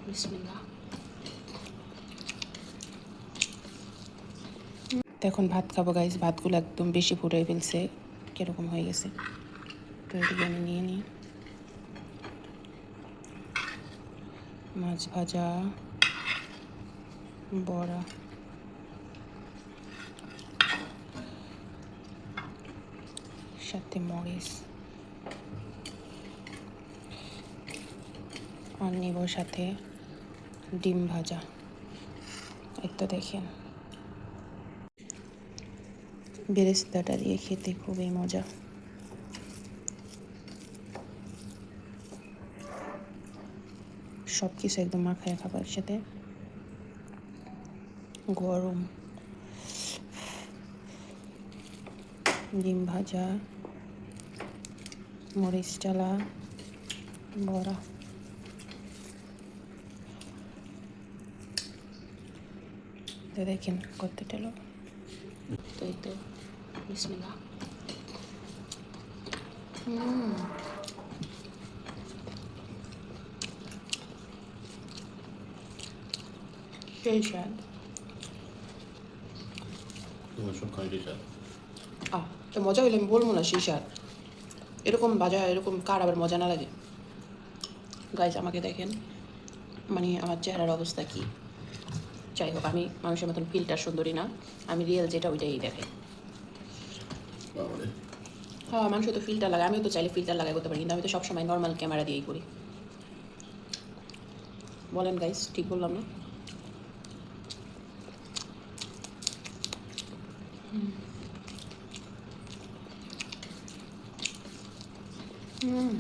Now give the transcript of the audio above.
বিসমিল্লাহ। তো এখন ভাত খাবো গাইস। ভাতগুলো একদম বেশি ফুটে ফেলছে, কীরকম হয়ে গেছে। তো এদিকে আমি নিয়ে নিই মাছ ভাজা, বড়া, সাথে মরিচ, আর নিব সাথে ডিম ভাজা। এই তো দেখেন, বেরেস্তাটা দিয়ে খেতে খুবই মজা। সব কিছু একদম মাখায় খাবার সাথে গরম ডিম ভাজা, মরিচ ডালা, বড়া। তো দেখেন কতটা লোক। তো এই তো বিসমিল্লাহ। সেই স্বাদ। তো মজা হইলে আমি বলবো না সেই স্বাদ। এরকম ভাজা এরকম কার আবার মজা না লাগে। গাইজ আমাকে দেখেন, মানে আমার চেহারার অবস্থা কি। যাই হোক, আমি মানুষের মতন ফিল্টার সুন্দরী না, আমি রিয়েল যেটা ওইটাই দেখে। হ্যাঁ, মানুষ তো ফিল্টার লাগায়, আমিও তো চাইলে ফিল্টার লাগাই করতে পারি, কিন্তু আমি তো সবসময় নর্মাল ক্যামেরা দিয়েই করি। বলেন গাইজ, ঠিক বললাম না? হুম